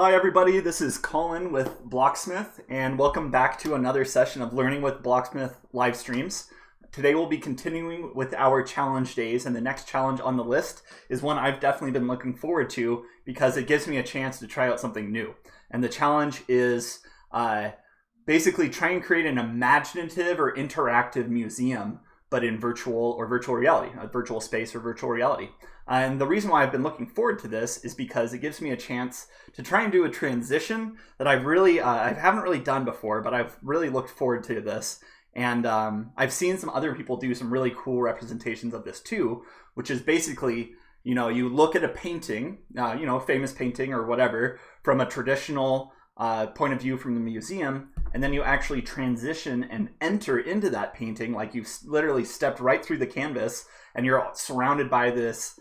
Hi everybody, this is Colin with Blocksmith, and welcome back to another session of Learning with Blocksmith live streams. Today we'll be continuing with our challenge days, and the next challenge on the list is one I've definitely been looking forward to because it gives me a chance to try out something new. And the challenge is basically try and create an imaginative or interactive museum, but in virtual reality, a virtual space or virtual reality. And the reason why I've been looking forward to this is because it gives me a chance to try and do a transition that I haven't really done before, but I've really looked forward to this. And I've seen some other people do some really cool representations of this too, which is basically, you look at a painting, a famous painting or whatever, from a traditional point of view from the museum, and then you actually transition and enter into that painting, like you've literally stepped right through the canvas and you're surrounded by this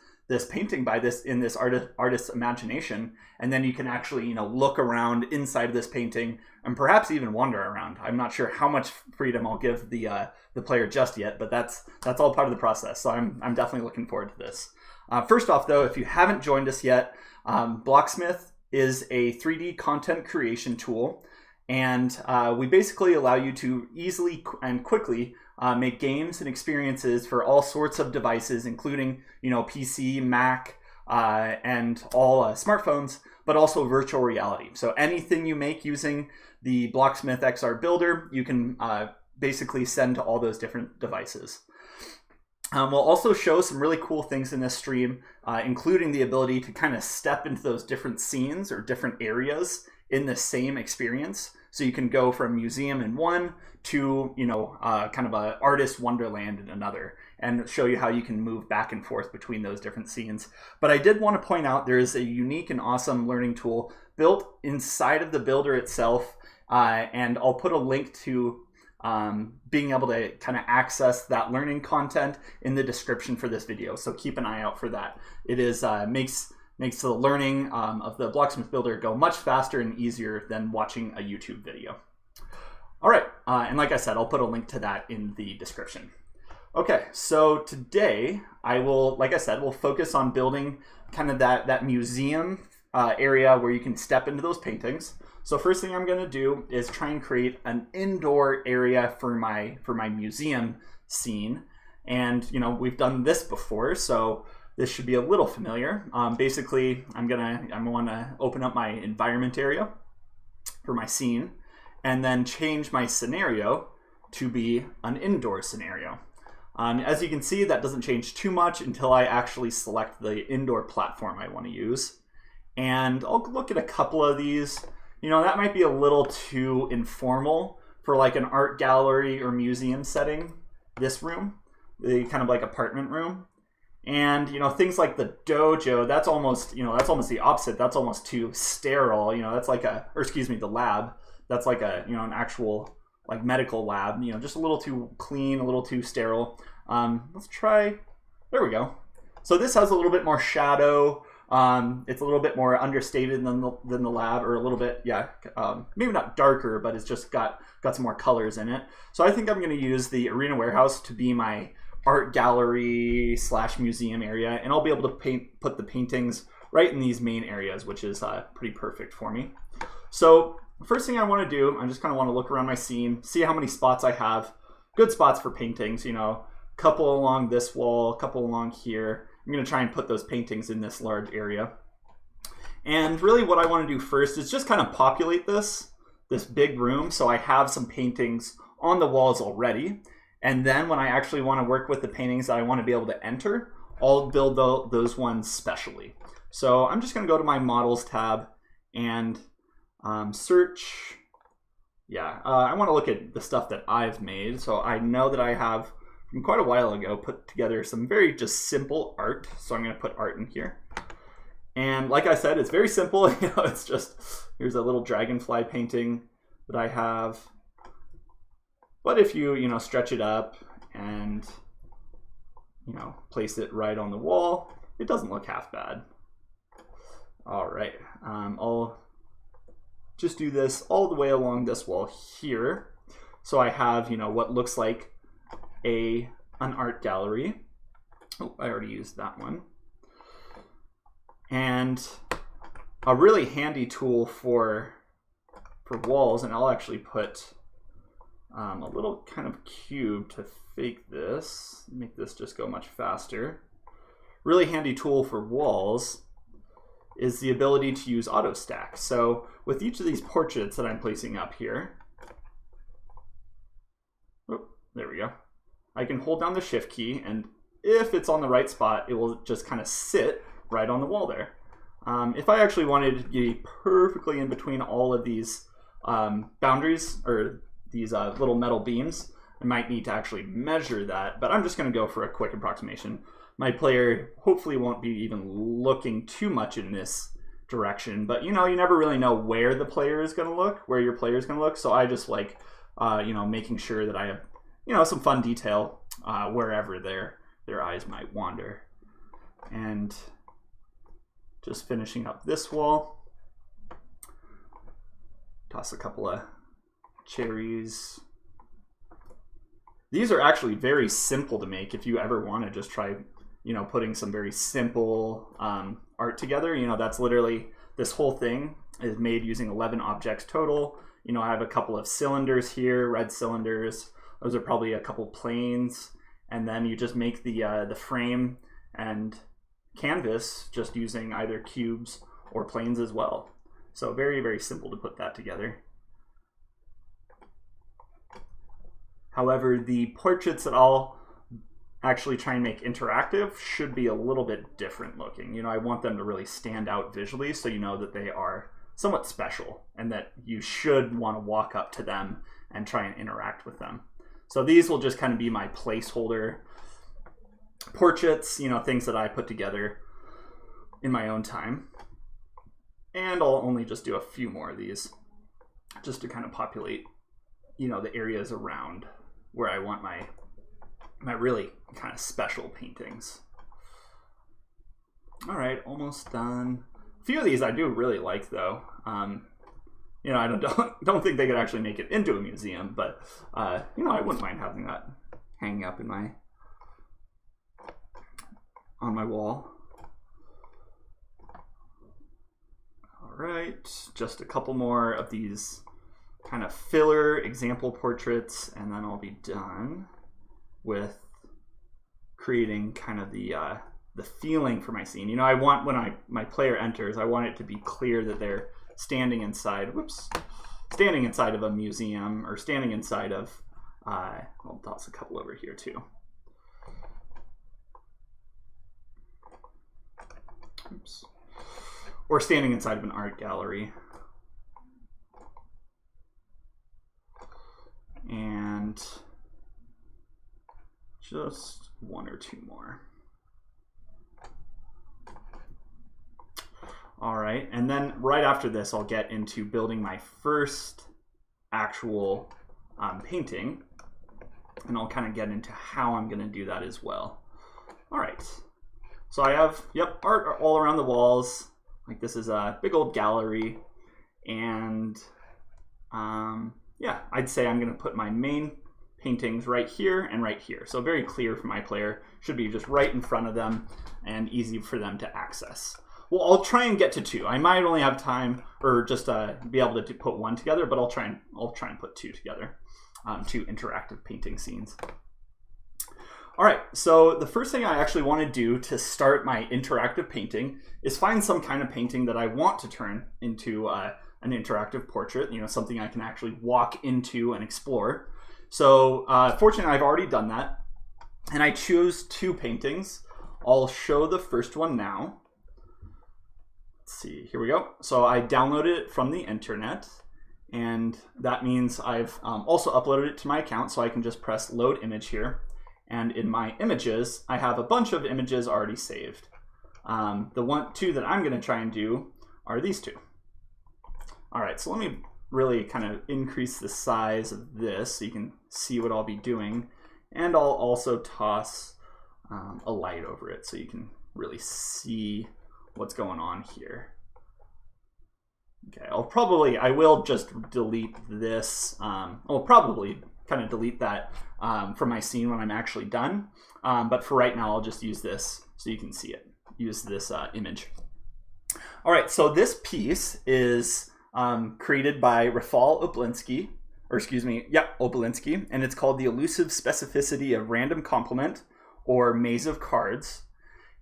painting in this artist's imagination, and then you can actually look around inside of this painting and perhaps even wander around. I'm not sure how much freedom I'll give the player just yet, but that's all part of the process. So I'm definitely looking forward to this. First off, though, if you haven't joined us yet, Blocksmith is a 3D content creation tool, and we basically allow you to easily and quickly make games and experiences for all sorts of devices, including PC, Mac, and all smartphones, but also virtual reality. So anything you make using the BlocksmithXR Builder, you can basically send to all those different devices. We'll also show some really cool things in this stream, including the ability to kind of step into those different scenes or different areas in the same experience. So you can go from museum in one to, kind of an artist wonderland in another, and show you how you can move back and forth between those different scenes. But I did want to point out there is a unique and awesome learning tool built inside of the builder itself, and I'll put a link to being able to kind of access that learning content in the description for this video. So keep an eye out for that. It is makes the learning of the Blocksmith Builder go much faster and easier than watching a YouTube video. All right, and like I said, I'll put a link to that in the description. Okay, so today we'll focus on building kind of that museum area where you can step into those paintings. So first thing I'm going to do is try and create an indoor area for my museum scene, and we've done this before, so this should be a little familiar. Basically, I'm gonna open up my environment area for my scene, and then change my scenario to be an indoor scenario. As you can see, that doesn't change too much until I actually select the indoor platform I want to use. And I'll look at a couple of these. That might be a little too informal for like an art gallery or museum setting. This room, the kind of like apartment room. And things like the dojo, that's almost the opposite. That's almost too sterile. That's like the lab. That's like an actual like medical lab. Just a little too clean, a little too sterile. Let's try. There we go. So this has a little bit more shadow. It's a little bit more understated than the lab, or a little bit, maybe not darker, but it's just got some more colors in it. So I think I'm going to use the arena warehouse to be my art gallery / museum area, and I'll be able to put the paintings right in these main areas, which is pretty perfect for me. So first thing I want to do, I just kind of want to look around my scene, see how many spots I have, good spots for paintings, couple along this wall, a couple along here. I'm going to try and put those paintings in this large area. And really what I want to do first is just kind of populate this big room, so I have some paintings on the walls already. And then when I actually want to work with the paintings that I want to be able to enter, I'll build those ones specially. So I'm just going to go to my Models tab and search. I want to look at the stuff that I've made. So I know that I have, from quite a while ago, put together some very just simple art. So I'm going to put art in here. And like I said, it's very simple. It's just, here's a little dragonfly painting that I have. But if you stretch it up and place it right on the wall, it doesn't look half bad. All right, I'll just do this all the way along this wall here. So I have what looks like an art gallery. Oh, I already used that one. And a really handy tool for walls, and I'll actually put a little kind of cube to fake this, make this just go much faster. Really handy tool for walls is the ability to use auto stack. So with each of these portraits that I'm placing up here, there we go. I can hold down the shift key, and if it's on the right spot, it will just kind of sit right on the wall there. If I actually wanted to be perfectly in between all of these boundaries, or these little metal beams, I might need to actually measure that, but I'm just going to go for a quick approximation. My player hopefully won't be even looking too much in this direction, but you know, you never really know where the player is going to look, where your player is going to look, so I just like, you know, making sure that I have, you know, some fun detail wherever their eyes might wander. And just finishing up this wall, toss a couple of cherries. These are actually very simple to make if you ever want to just try, you know, putting some very simple art together. You know, that's literally, this whole thing is made using 11 objects total. You know, I have a couple of cylinders here, red cylinders. Those are probably a couple planes. And then you just make the frame and canvas just using either cubes or planes as well. So very, very simple to put that together. However, the portraits that I'll actually try and make interactive should be a little bit different looking. You know, I want them to really stand out visually, so you know that they are somewhat special and that you should want to walk up to them and try and interact with them. So these will just kind of be my placeholder portraits, you know, things that I put together in my own time. And I'll only just do a few more of these just to kind of populate, you know, the areas around where I want my really kind of special paintings. All right, almost done. A few of these I do really like though. You know, I don't think they could actually make it into a museum, but you know, I wouldn't mind having that hanging up in on my wall. All right, just a couple more of these kind of filler example portraits, and then I'll be done with creating kind of the feeling for my scene. You know, I want, when my player enters, I want it to be clear that they're standing inside of a museum, or standing inside of, I'll toss a couple over here too. Oops. Or standing inside of an art gallery. And just one or two more. All right, and then right after this, I'll get into building my first actual painting, and I'll kind of get into how I'm going to do that as well. All right, so I have, yep, art all around the walls. Like, this is a big old gallery, and yeah, I'd say I'm going to put my main paintings right here and right here. So very clear for my player, should be just right in front of them and easy for them to access. Well, I'll try and get to two. I might only have time, or just be able to put one together, but I'll try and put two together, two interactive painting scenes. All right, so the first thing I actually want to do to start my interactive painting is find some kind of painting that I want to turn into an interactive portrait, you know, something I can actually walk into and explore. So fortunately, I've already done that, and I choose two paintings. I'll show the first one now. Let's see, here we go. So I downloaded it from the internet, and that means I've also uploaded it to my account, so I can just press load image here. And in my images, I have a bunch of images already saved. The two that I'm going to try and do are these two. All right, so let me really kind of increase the size of this so you can see what I'll be doing. And I'll also toss a light over it so you can really see what's going on here. Okay, I will just delete this. I'll probably kind of delete that from my scene when I'm actually done. But for right now, I'll just use this so you can see it. Use this image. All right, so this piece is created by Rafal Oblinsky, or excuse me, Oblinsky, and it's called The Elusive Specificity of Random Complement, or Maze of Cards.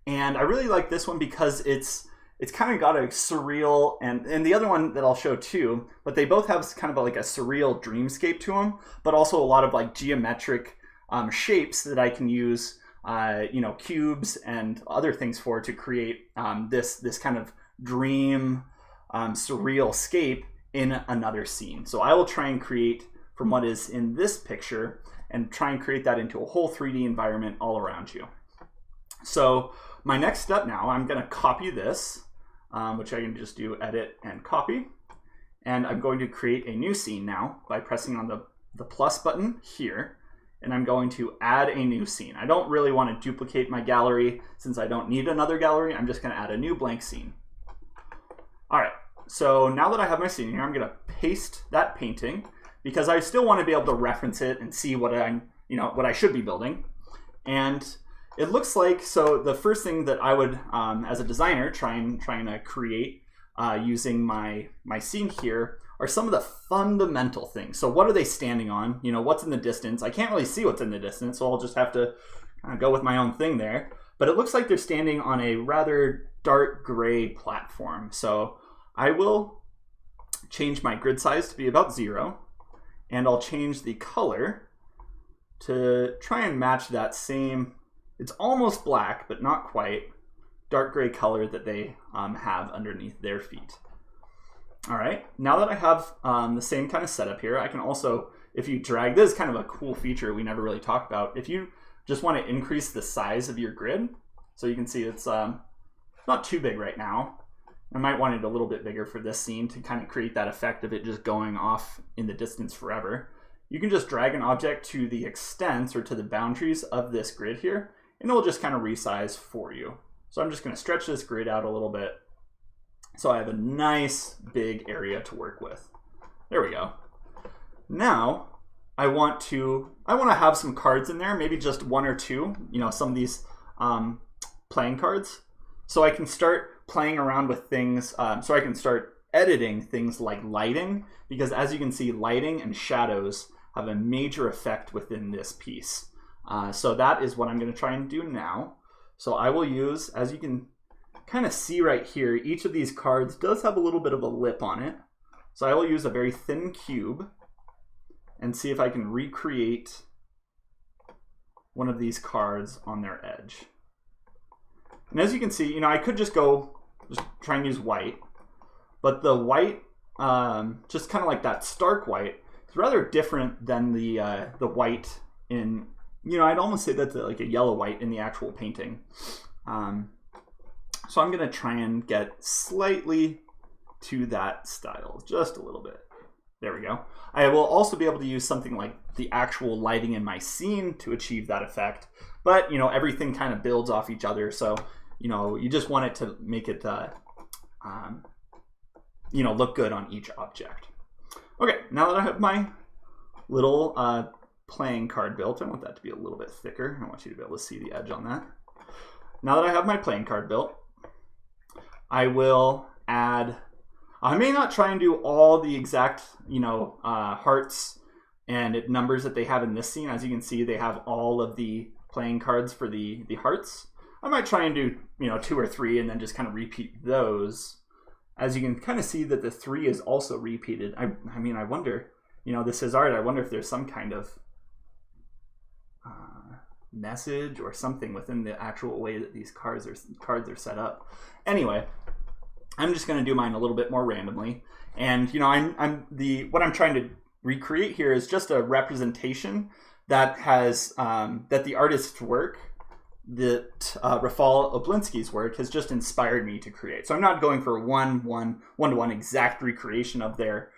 And I really like this one because it's kind of got a surreal, and the other one that I'll show too, but they both have kind of like a surreal dreamscape to them, but also a lot of like geometric shapes that I can use, cubes and other things for to create this kind of dream surreal scape in another scene. So I will try and create from what is in this picture and try and create that into a whole 3D environment all around you. So my next step now, I'm going to copy this, which I can just do edit and copy. And I'm going to create a new scene now by pressing on the plus button here. And I'm going to add a new scene. I don't really want to duplicate my gallery since I don't need another gallery. I'm just going to add a new blank scene. All right, so now that I have my scene here, I'm going to paste that painting because I still want to be able to reference it and see what what I should be building. And it looks like, so the first thing that I would, as a designer, trying to create using my scene here are some of the fundamental things. So what are they standing on? What's in the distance? I can't really see what's in the distance, so I'll just have to kind of go with my own thing there. But it looks like they're standing on a rather dark gray platform. So I will change my grid size to be about 0, and I'll change the color to try and match that same, it's almost black, but not quite, dark gray color that they have underneath their feet. All right, now that I have the same kind of setup here, I can also, if you drag, this is kind of a cool feature we never really talked about. If you just want to increase the size of your grid, so you can see it's not too big right now. I might want it a little bit bigger for this scene to kind of create that effect of it just going off in the distance forever. You can just drag an object to the extents or to the boundaries of this grid here, and it will just kind of resize for you. So I'm just going to stretch this grid out a little bit so I have a nice big area to work with. There we go. Now I want to have some cards in there, maybe just 1 or 2, some of these playing cards. So I can start playing around with things, so I can start editing things like lighting, because as you can see, lighting and shadows have a major effect within this piece. So that is what I'm going to try and do now. So I will use, as you can kind of see right here, each of these cards does have a little bit of a lip on it. So I will use a very thin cube and see if I can recreate one of these cards on their edge. And as you can see, I could just try and use white, but the white, just kind of like that stark white, is rather different than the white in, I'd almost say that's like a yellow white in the actual painting. So I'm going to try and get slightly to that style, just a little bit. There we go. I will also be able to use something like the actual lighting in my scene to achieve that effect. But, everything kind of builds off each other. So, you just want it to make it, look good on each object. Okay, now that I have my little playing card built, I want that to be a little bit thicker. I want you to be able to see the edge on that. Now that I have my playing card built, I will add, I may not try and do all the exact, hearts and numbers that they have in this scene. As you can see, they have all of the playing cards for the hearts. I might try and do, 2 or 3 and then just kind of repeat those. As you can kind of see that the 3 is also repeated. I wonder, this is art. I wonder if there's some kind of message or something within the actual way that these cards are set up. Anyway, I'm just going to do mine a little bit more randomly. And what I'm trying to recreate here is just a representation that has that the artist's work, that Rafal Oblinsky's work, has just inspired me to create. So I'm not going for one-to-one exact recreation of their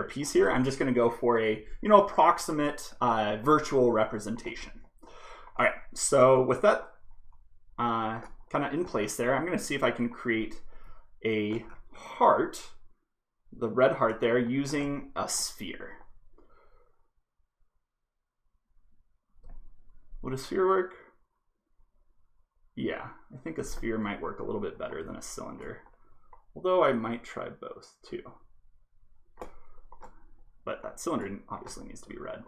piece here. I'm just going to go for a approximate virtual representation. All right, so with that kind of in place there, I'm going to see if I can create a heart, the red heart there, using a sphere. Would a sphere work? Yeah, I think a sphere might work a little bit better than a cylinder. Although I might try both too. But that cylinder obviously needs to be red.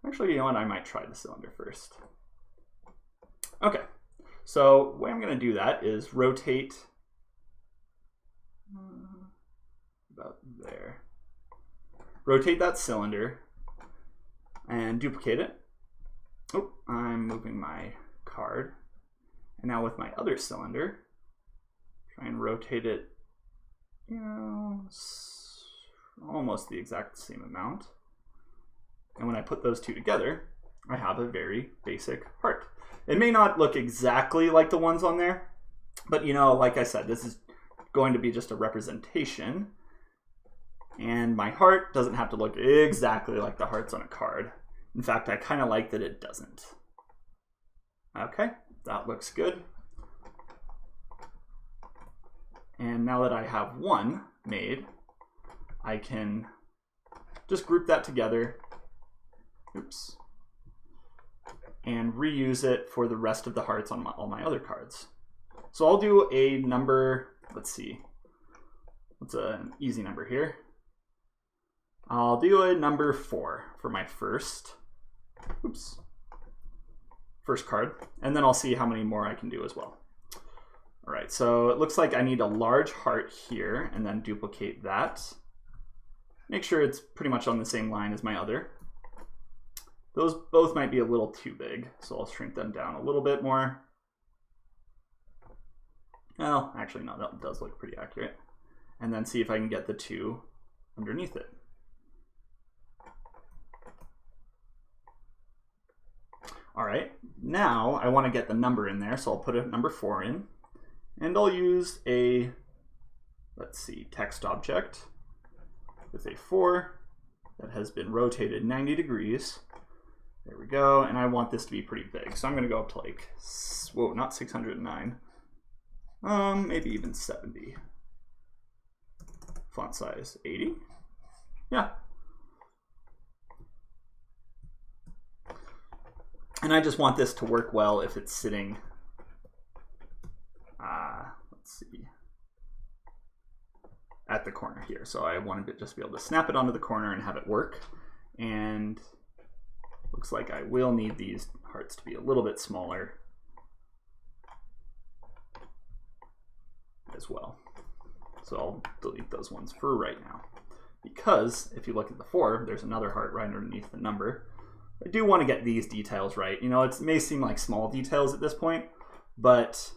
Actually, you know what? I might try the cylinder first. Okay, so the way I'm going to do that is rotate about there. Rotate that cylinder and duplicate it. Oh, I'm moving my card. And now with my other cylinder, try and rotate it, you know, almost the exact same amount. And when I put those two together, I have a very basic heart. It may not look exactly like the ones on there, but you know, like I said, this is going to be just a representation. And my heart doesn't have to look exactly like the hearts on a card. In fact, I kind of like that it doesn't. Okay, that looks good. And now that I have one made, I can just group that together. Oops. And reuse it for the rest of the hearts on all my other cards. So I'll do a number, let's see, what's an easy number here? I'll do a number 4 for my first card, and then I'll see how many more I can do as well. All right, so it looks like I need a large heart here, and then duplicate that. Make sure it's pretty much on the same line as my other. Those both might be a little too big, so I'll shrink them down a little bit more. Well, actually, no, that does look pretty accurate. And then see if I can get the two underneath it. All right, now I want to get the number in there, so I'll put a number 4 in. And I'll use a, let's see, text object with a 4 that has been rotated 90 degrees. There we go, and I want this to be pretty big. So I'm gonna go up to like, whoa, not 609. Maybe even 70. Font size 80? Yeah. And I just want this to work well if it's sitting, let's see, at the corner here. So I wanted to just be able to snap it onto the corner and have it work. And looks like I will need these hearts to be a little bit smaller as well. So I'll delete those ones for right now. Because if you look at the 4, there's another heart right underneath the number. I do want to get these details right. You know, it may seem like small details at this point, but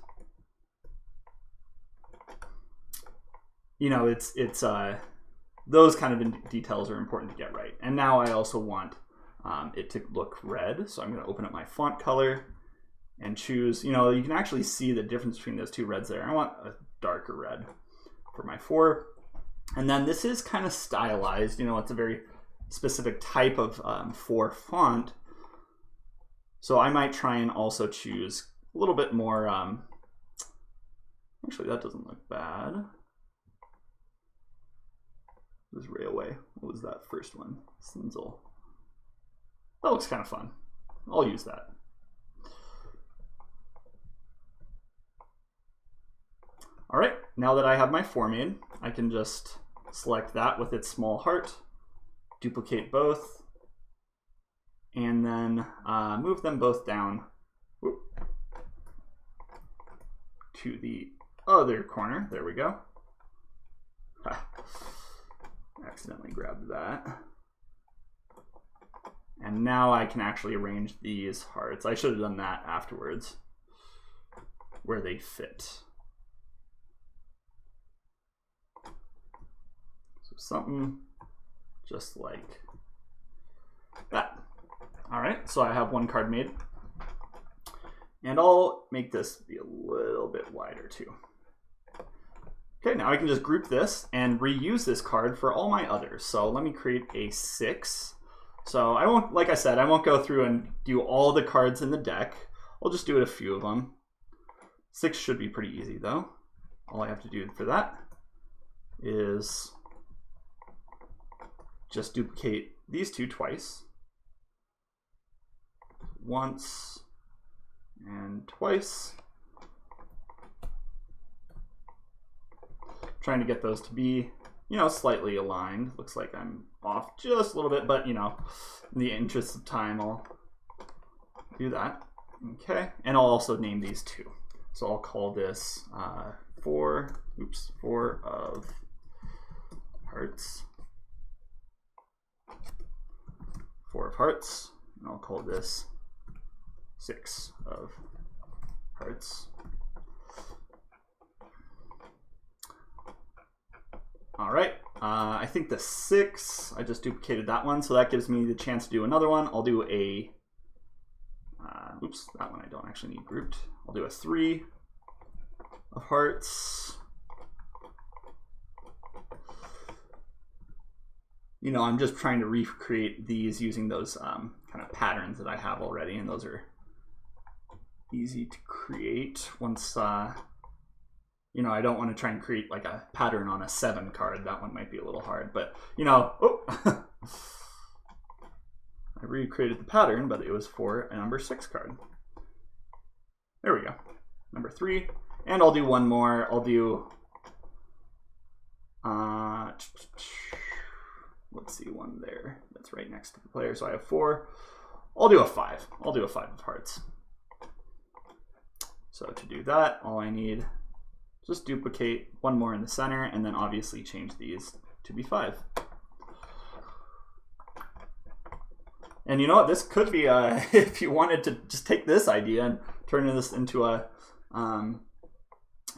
you know, it's those kind of details are important to get right. And now I also want it to look red, so I'm going to open up my font color and choose. You know, you can actually see the difference between those two reds there. I want a darker red for my 4, and then this is kind of stylized. You know, it's a very specific type of 4 font, so I might try and also choose a little bit more. Actually, that doesn't look bad. This Railway. What was that first one? Sinzel. That looks kind of fun. I'll use that. All right, now that I have my 4 made, I can just select that with its small heart, duplicate both, and then move them both down to the other corner. There we go. Accidentally grabbed that. And now I can actually arrange these hearts. I should have done that afterwards, where they fit. So something just like that. All right, so I have one card made. And I'll make this be a little bit wider too. Okay, now I can just group this and reuse this card for all my others. So let me create a 6. So I won't, like I said, I won't go through and do all the cards in the deck. I'll just do it a few of them. 6 should be pretty easy though. All I have to do for that is just duplicate these two twice. Once and twice. trying to get those to be, you know, slightly aligned. Looks like I'm off just a little bit, but, you know, in the interest of time, I'll do that. Okay, and I'll also name these 2. So I'll call this 4 of hearts. 4 of hearts, and I'll call this 6 of hearts. All right, I think the 6, I just duplicated that one, so that gives me the chance to do another one. I'll do a, that one I don't actually need grouped. I'll do a 3 of hearts. You know, I'm just trying to recreate these using those kind of patterns that I have already, and those are easy to create once, you know, I don't want to try and create like a pattern on a 7 card. That one might be a little hard, but, you know, I recreated the pattern, but it was for a number 6 card. There we go, number 3. And I'll do one more. I'll do, let's see, one there that's right next to the player. So I have 4. I'll do a 5. I'll do a 5 of hearts. So to do that, all I need, just duplicate one more in the center, and then obviously change these to be 5. And you know what, this could be a, if you wanted to just take this idea and turn this into a,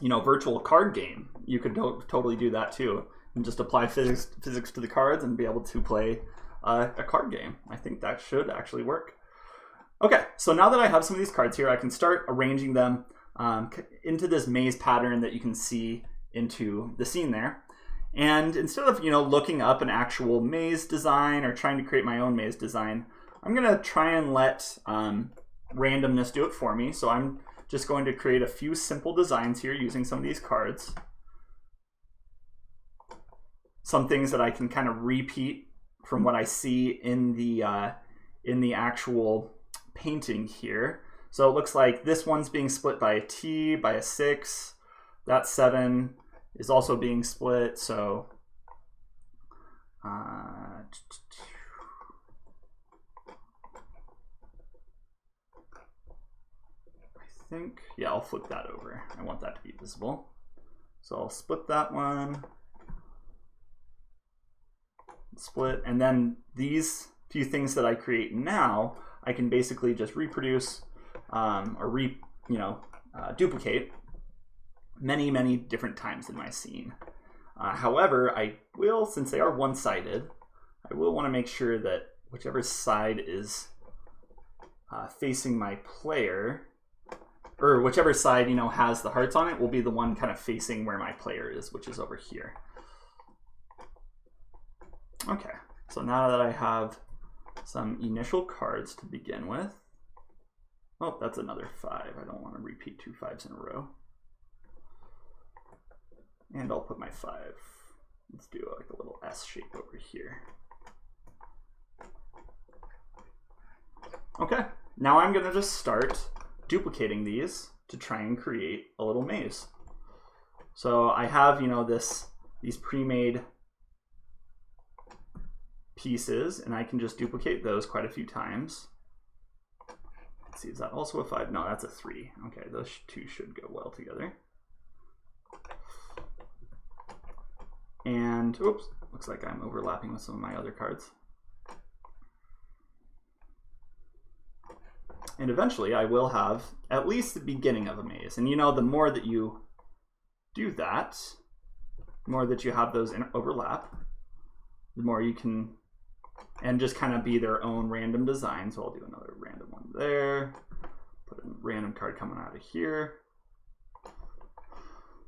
you know, virtual card game, you could totally do that too, and just apply physics to the cards and be able to play a card game. I think that should actually work. Okay, so now that I have some of these cards here, I can start arranging them into this maze pattern that you can see into the scene there. And instead of, you know, looking up an actual maze design or trying to create my own maze design, I'm gonna try and let randomness do it for me. So I'm just going to create a few simple designs here using some of these cards. Some things that I can kind of repeat from what I see in the actual painting here. So it looks like this one's being split by a T, by a 6. That 7 is also being split. So I think, yeah, I'll flip that over. I want that to be visible. So I'll split that one, split, and then these few things that I create now, I can basically just reproduce or duplicate many different times in my scene. However, I will, since they are one-sided, I will want to make sure that whichever side is facing my player, or whichever side, you know, has the hearts on it, will be the one kind of facing where my player is, which is over here. Okay, so now that I have some initial cards to begin with, oh, that's another 5. I don't want to repeat 2 5s in a row. And I'll put my 5. Let's do like a little S shape over here. Okay, now I'm gonna just start duplicating these to try and create a little maze. So I have, you know, these pre-made pieces, and I can just duplicate those quite a few times. Let's see, is that also a 5? No, that's a 3. Okay, those 2 should go well together. And, oops, looks like I'm overlapping with some of my other cards. And eventually I will have at least the beginning of a maze. And you know, the more that you do that, the more that you have those overlap, the more you can, and just kind of be their own random design. So I'll do another random one there, put a random card coming out of here.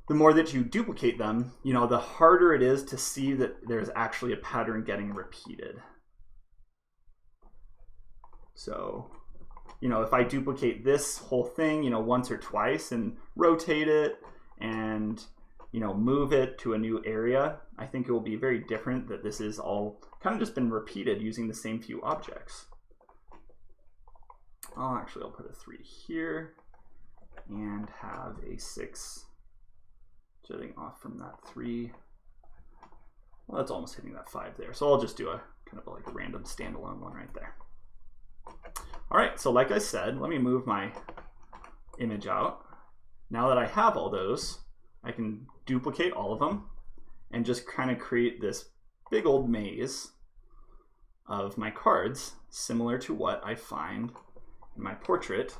The more that you duplicate them, you know, the harder it is to see that there's actually a pattern getting repeated. So, you know, if I duplicate this whole thing, you know, once or twice and rotate it and, you know, move it to a new area, I think it will be very different that this is all kind of just been repeated using the same few objects. Oh, actually, I'll put a 3 here and have a 6 jetting off from that 3. Well, that's almost hitting that 5 there. So I'll just do a kind of like a random standalone one right there. All right, so like I said, let me move my image out. Now that I have all those, I can duplicate all of them and just kind of create this big old maze of my cards, similar to what I find in my portrait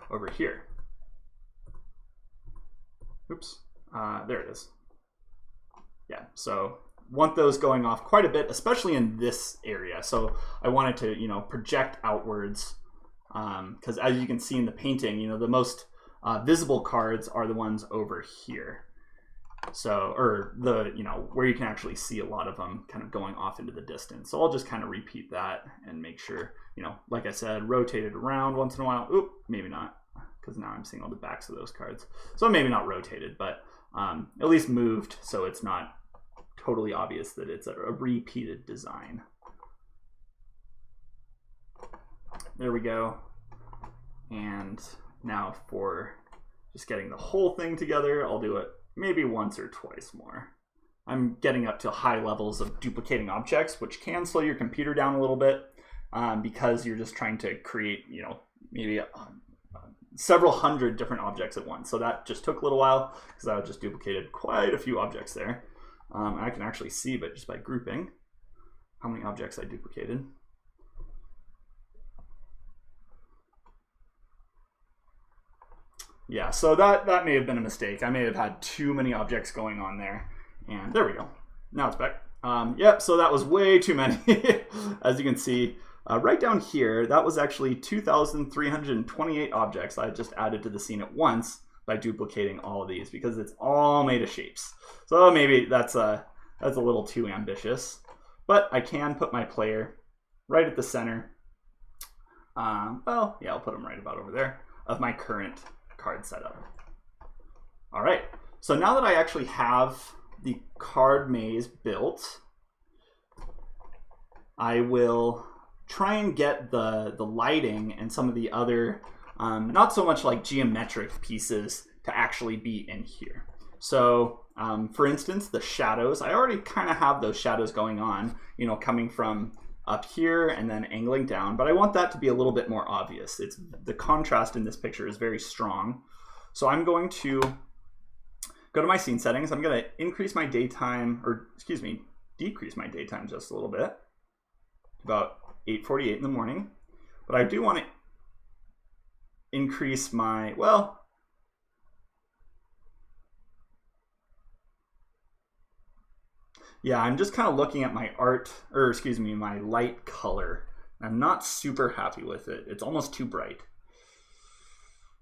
over here. Oops, there it is. Yeah, so want those going off quite a bit, especially in this area. So I wanted to, you know, project outwards, because as you can see in the painting, you know, the most visible cards are the ones over here. So, or the, you know, where you can actually see a lot of them kind of going off into the distance. So I'll just kind of repeat that and make sure, you know, like I said, rotate it around once in a while. Oop, maybe not, because now I'm seeing all the backs of those cards. So maybe not rotated, but at least moved so it's not totally obvious that it's a repeated design. There we go. And now for just getting the whole thing together, I'll do it maybe once or twice more. I'm getting up to high levels of duplicating objects, which can slow your computer down a little bit because you're just trying to create, you know, maybe several hundred different objects at once. So that just took a little while because I just duplicated quite a few objects there. I can actually see, but just by grouping, how many objects I duplicated. Yeah, so that may have been a mistake. I may have had too many objects going on there. And there we go. Now it's back. Yep, so that was way too many. As you can see, right down here, that was actually 2,328 objects I just added to the scene at once by duplicating all of these, because it's all made of shapes. So maybe that's a little too ambitious. But I can put my player right at the center. Well, yeah, I'll put them right about over there of my current card setup. All right, so now that I actually have the card maze built, I will try and get the lighting and some of the other not so much like geometric pieces to actually be in here. So for instance, the shadows, I already kind of have those shadows going on, you know, coming from up here and then angling down, but I want that to be a little bit more obvious. It's the contrast in this picture is very strong. So I'm going to go to my scene settings. I'm going to increase my daytime, or excuse me, decrease my daytime just a little bit, about 8:48 in the morning. But I do want to increase my, well, yeah, I'm just kind of looking at my art, or excuse me, my light color. I'm not super happy with it. It's almost too bright.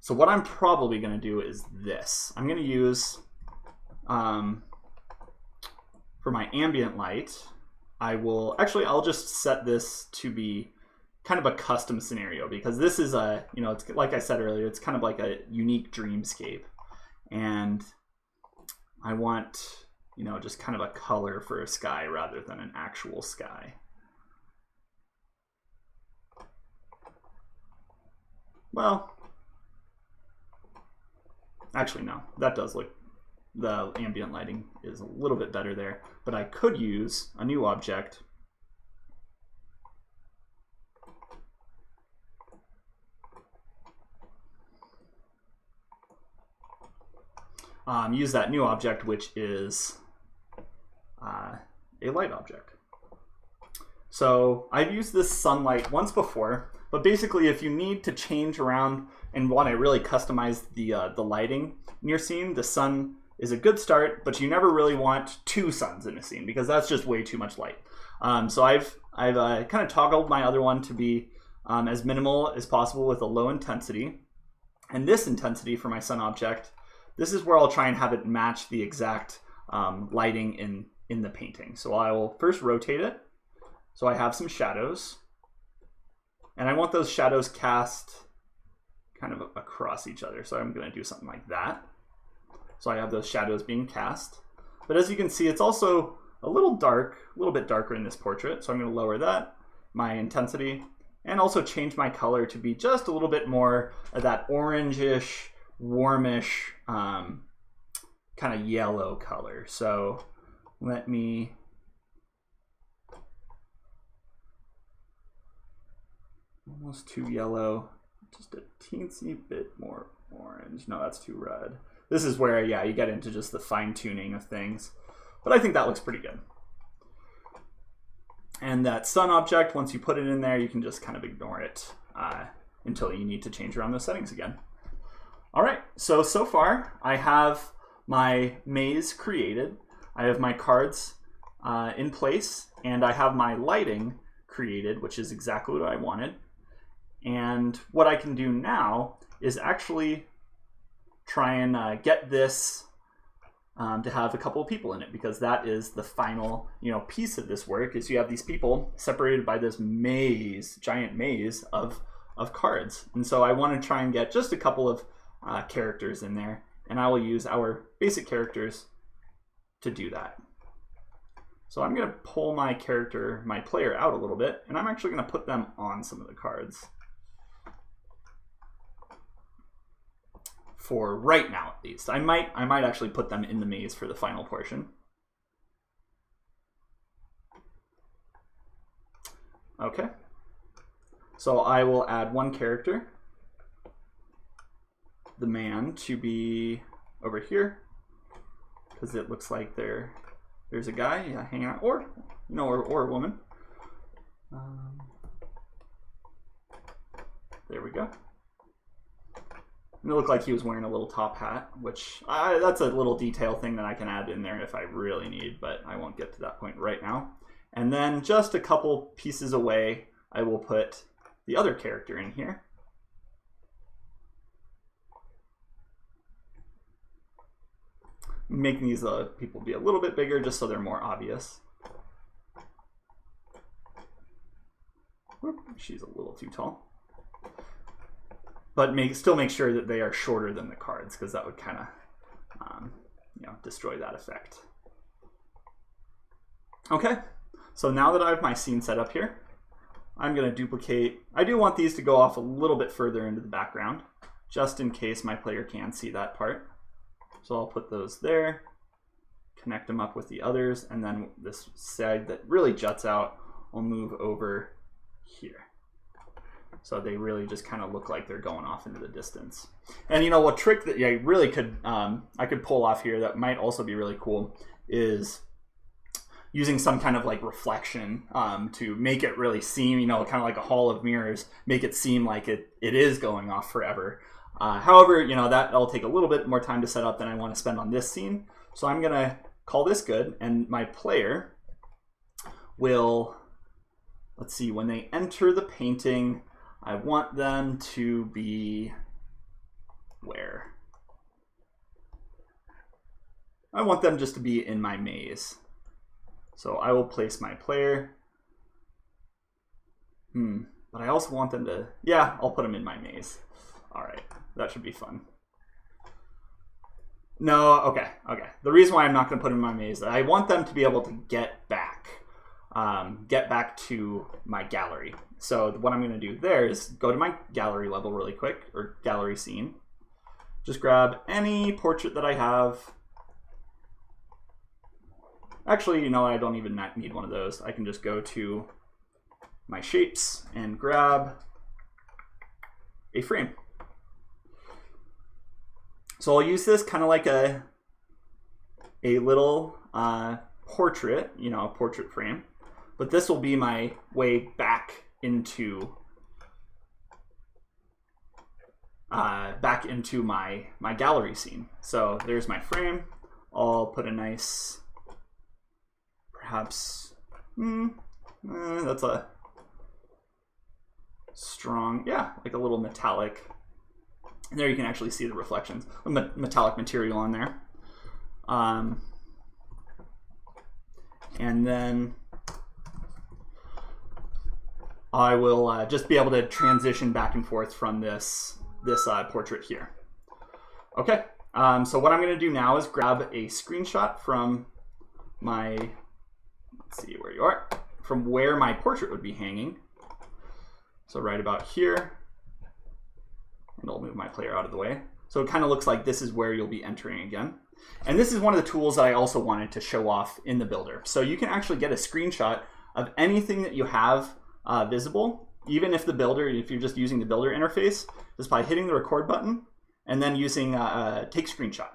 So what I'm probably going to do is this. I'm going to use, for my ambient light, I'll just set this to be kind of a custom scenario, because this is a, you know, it's like I said earlier, it's kind of like a unique dreamscape. And I want, you know, just kind of a color for a sky rather than an actual sky. Well, actually no, that does look, the ambient lighting is a little bit better there, but I could use a new object. Use that new object, which is a light object. So I've used this sunlight once before, but basically if you need to change around and want to really customize the lighting in your scene, the sun is a good start, but you never really want two suns in a scene because that's just way too much light. So I've kind of toggled my other one to be as minimal as possible with a low intensity. And this intensity for my sun object, this is where I'll try and have it match the exact lighting in the painting. So I will first rotate it. So I have some shadows. And I want those shadows cast kind of across each other. So I'm going to do something like that. So I have those shadows being cast. But as you can see, it's also a little dark, a little bit darker in this portrait. So I'm going to lower that, my intensity, and also change my color to be just a little bit more of that orangish, warmish kind of yellow color. So let me almost too yellow, just a teensy bit more orange. No, that's too red. This is where, yeah, you get into just the fine tuning of things. But I think that looks pretty good. And that sun object, once you put it in there, you can just kind of ignore it until you need to change around those settings again. All right, so far I have my maze created. I have my cards in place, and I have my lighting created, which is exactly what I wanted. And what I can do now is actually try and get this to have a couple of people in it, because that is the final, piece of this work, is you have these people separated by this maze, giant maze of cards. And so I want to try and get just a couple of characters in there, and I will use our basic characters to do that. So I'm going to pull my player out a little bit, and I'm actually going to put them on some of the cards. For right now, at least. I might actually put them in the maze for the final portion. Okay. So I will add one character, the man, to be over here, because it looks like there's a guy hanging out, or a woman. There we go. And it looked like he was wearing a little top hat, which that's a little detail thing that I can add in there if I really need, but I won't get to that point right now. And then just a couple pieces away, I will put the other character in here. Making these people be a little bit bigger just so they're more obvious. Whoop, she's a little too tall. But still make sure that they are shorter than the cards, because that would kind of destroy that effect. Okay, so now that I have my scene set up here, I'm going to duplicate. I do want these to go off a little bit further into the background, just in case my player can see that part. So I'll put those there, connect them up with the others, and then this side that really juts out, I'll move over here. So they really just kind of look like they're going off into the distance. And what trick that I really could, I could pull off here that might also be really cool is using some kind of like reflection to make it really seem, kind of like a hall of mirrors, make it seem like it is going off forever. However, that'll take a little bit more time to set up than I want to spend on this scene. So I'm going to call this good, and my player will, let's see, when they enter the painting, I want them to be where? I want them just to be in my maze. So I will place my player. But I also want them to, I'll put them in my maze. All right, that should be fun. No, okay. The reason why I'm not going to put them in my maze, I want them to be able to get back to my gallery. So what I'm going to do there is go to my gallery level really quick, or gallery scene. Just grab any portrait that I have. Actually, I don't even need one of those. I can just go to my shapes and grab a frame. So I'll use this kind of like a little portrait, a portrait frame. But this will be my way back into my gallery scene. So there's my frame. I'll put a nice, perhaps, that's a strong, like a little metallic. And there you can actually see the reflections, a metallic material on there. And then I will just be able to transition back and forth from this portrait here. Okay, so what I'm going to do now is grab a screenshot from my, let's see where you are, from where my portrait would be hanging. So right about here, and I'll move my player out of the way. So it kind of looks like this is where you'll be entering again. And this is one of the tools that I also wanted to show off in the builder. So you can actually get a screenshot of anything that you have visible, even if you're just using the builder interface, just by hitting the record button and then using take screenshot.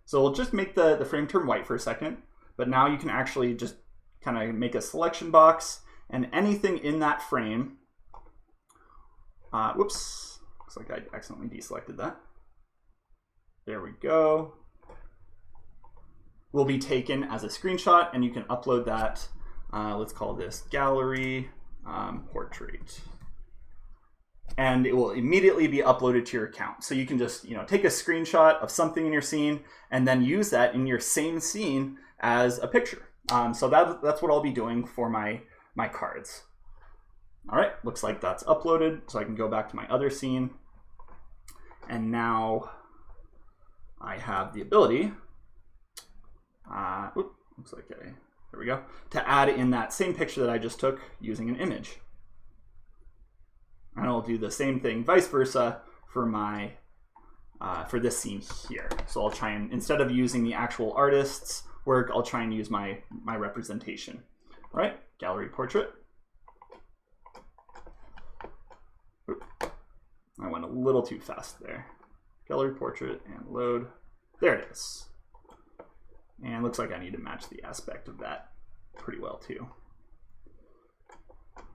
So we'll just make the frame turn white for a second, but now you can actually just kind of make a selection box, and anything in that frame, whoops, looks like I accidentally deselected that. There we go. Will be taken as a screenshot, and you can upload that. Let's call this gallery portrait. And it will immediately be uploaded to your account. So you can just take a screenshot of something in your scene and then use that in your same scene as a picture. So that's what I'll be doing for my cards. All right, looks like that's uploaded. So I can go back to my other scene. And now I have the ability, looks like there we go, to add in that same picture that I just took using an image. And I'll do the same thing vice versa for my for this scene here. So I'll try and, instead of using the actual artist's work, I'll try and use my representation. All right, gallery portrait. Oop. I went a little too fast there. Gallery portrait and load. There it is. And looks like I need to match the aspect of that pretty well too.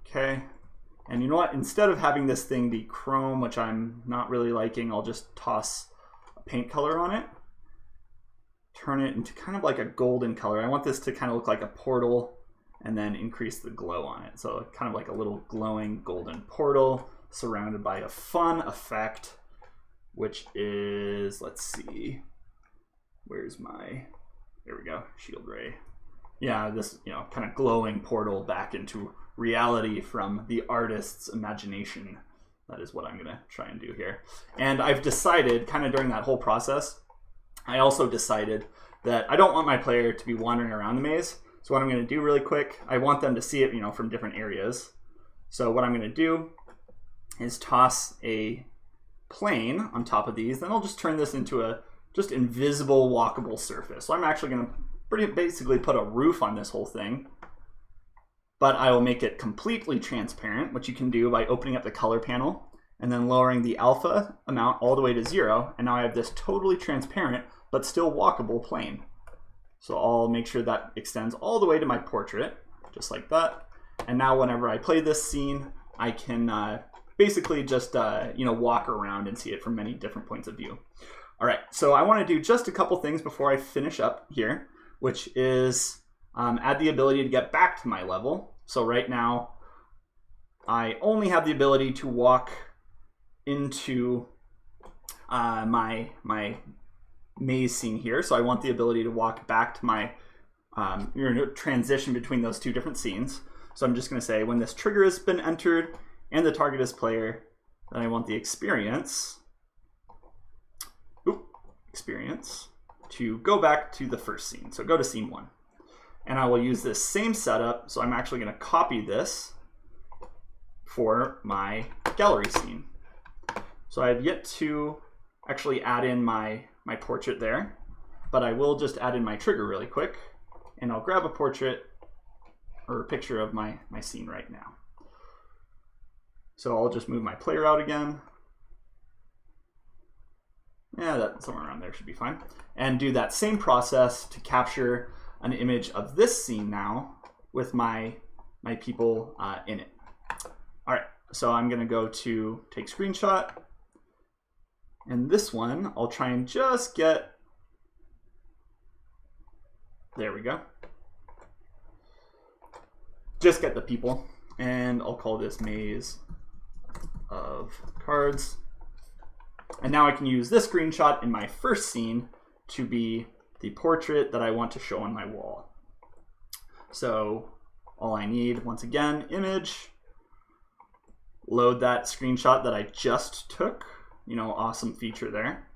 Okay. And you know what? Instead of having this thing be chrome, which I'm not really liking, I'll just toss a paint color on it. Turn it into kind of like a golden color. I want this to kind of look like a portal, and then increase the glow on it. So kind of like a little glowing golden portal surrounded by a fun effect, which is, let's see, where's my, there we go, shield ray. Yeah, this, kind of glowing portal back into reality from the artist's imagination. That is what I'm gonna try and do here. And I've decided, kind of during that whole process, I also decided that I don't want my player to be wandering around the maze. So what I'm gonna do really quick, I want them to see it, from different areas. So what I'm gonna do is toss a plane on top of these, then I'll just turn this into a just invisible walkable surface. So I'm actually gonna basically put a roof on this whole thing, but I will make it completely transparent, which you can do by opening up the color panel and then lowering the alpha amount all the way to 0. And now I have this totally transparent, but still walkable plane. So I'll make sure that extends all the way to my portrait, just like that. And now whenever I play this scene, I can basically just walk around and see it from many different points of view. All right, so I want to do just a couple things before I finish up here, which is add the ability to get back to my level. So right now, I only have the ability to walk into my maze scene here. So I want the ability to walk back to my transition between those two different scenes. So I'm just going to say when this trigger has been entered and the target is player, then I want the experience to go back to the first scene. So go to scene 1. And I will use this same setup. So I'm actually going to copy this for my gallery scene. So I have yet to actually add in my portrait there, but I will just add in my trigger really quick, and I'll grab a portrait or a picture of my scene right now. So I'll just move my player out again. Yeah, that somewhere around there should be fine. And do that same process to capture an image of this scene now with my people in it. All right, so I'm gonna go to take screenshot. And this one, I'll try and just get, there we go. Just get the people. And I'll call this maze of cards. And now I can use this screenshot in my first scene to be the portrait that I want to show on my wall. So all I need, once again, image, load that screenshot that I just took. Awesome feature there.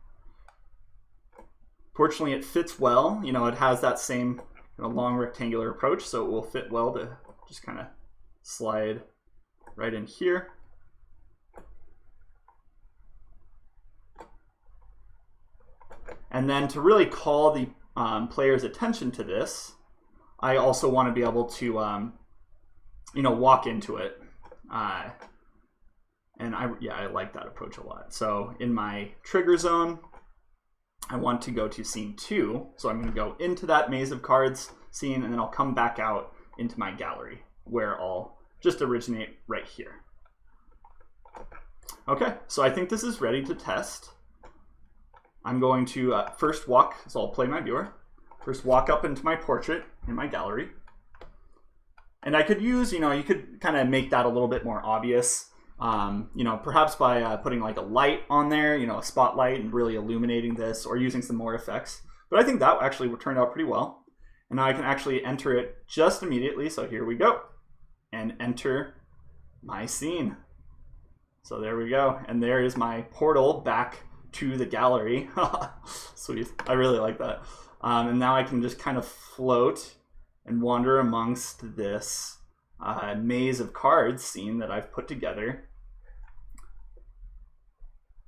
Fortunately, it fits well. It has that same long rectangular approach, so it will fit well to just kind of slide right in here. And then to really call players' attention to this, I also want to be able to, you know, walk into it. And I like that approach a lot. So in my trigger zone, I want to go to scene 2. So I'm going to go into that maze of cards scene, and then I'll come back out into my gallery where I'll just originate right here. Okay, so I think this is ready to test. I'm going to first walk, so I'll play my viewer. First walk up into my portrait in my gallery. And I could use, you know, you could kind of make that a little bit more obvious. You know, perhaps by putting like a light on there, you know, a spotlight, and really illuminating this, or using some more effects. But I think that actually turned out pretty well. And now I can actually enter it just immediately. So here we go. And enter my scene. So there we go. And there is my portal back to the gallery. Sweet. I really like that. And now I can just kind of float and wander amongst this maze of cards scene that I've put together.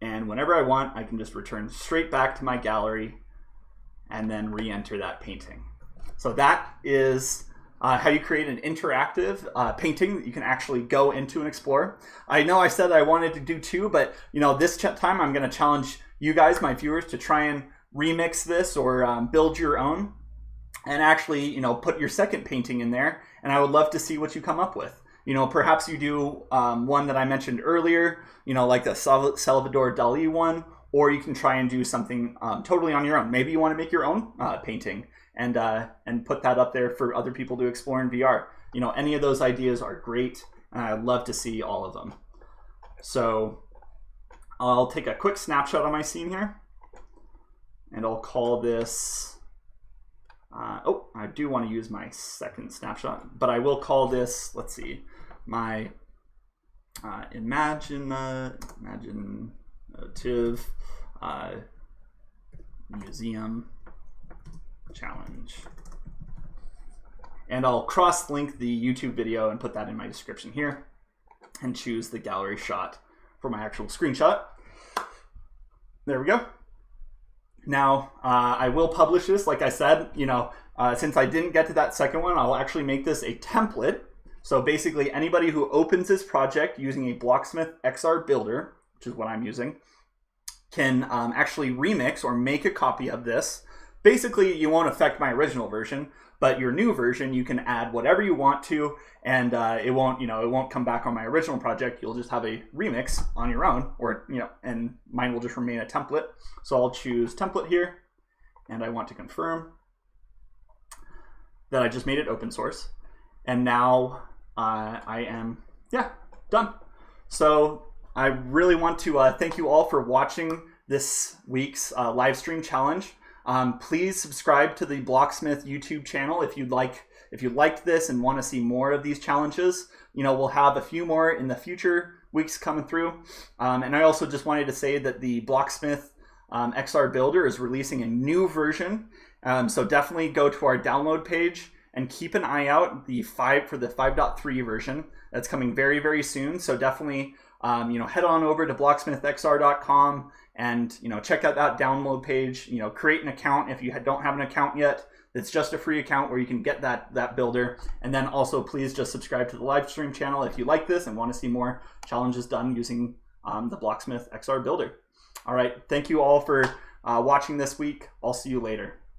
And whenever I want, I can just return straight back to my gallery and then re-enter that painting. So that is how you create an interactive painting that you can actually go into and explore. I know I said I wanted to do 2, but you know, this time I'm going to challenge you guys, my viewers, to try and remix this or build your own, and actually, you know, put your second painting in there. And I would love to see what you come up with. You know, perhaps you do one that I mentioned earlier, you know, like the Salvador Dali one, or you can try and do something totally on your own. Maybe you want to make your own painting and put that up there for other people to explore in VR. You know, any of those ideas are great, and I'd love to see all of them. So I'll take a quick snapshot of my scene here, and I'll call this, oh, I do want to use my second snapshot, but I will call this, let's see, my Imaginative Museum Challenge. And I'll cross-link the YouTube video and put that in my description here, and choose the gallery shot for my actual screenshot. There we go. Now, I will publish this, like I said, you know, since I didn't get to that second one, I'll actually make this a template. So basically, anybody who opens this project using a BlocksmithXR Builder, which is what I'm using, can actually remix or make a copy of this. Basically, you won't affect my original version, but your new version, you can add whatever you want to, and it won't, you know, it won't come back on my original project. You'll just have a remix on your own, or, you know, and mine will just remain a template. So I'll choose template here, and I want to confirm that I just made it open source. And now I am, yeah, done. So I really want to thank you all for watching this week's live stream challenge. Please subscribe to the Blocksmith YouTube channel if you liked this and want to see more of these challenges. You know, we'll have a few more in the future weeks coming through. And I also just wanted to say that the Blocksmith XR Builder is releasing a new version. So definitely go to our download page and keep an eye out for the 5.3 version. That's coming very, very soon. So definitely, you know, head on over to blocksmithxr.com and, you know, check out that download page. You know, create an account if you don't have an account yet. It's just a free account where you can get that builder. And then also please just subscribe to the live stream channel if you like this and want to see more challenges done using the BlocksmithXR Builder. All right, thank you all for watching this week. I'll see you later.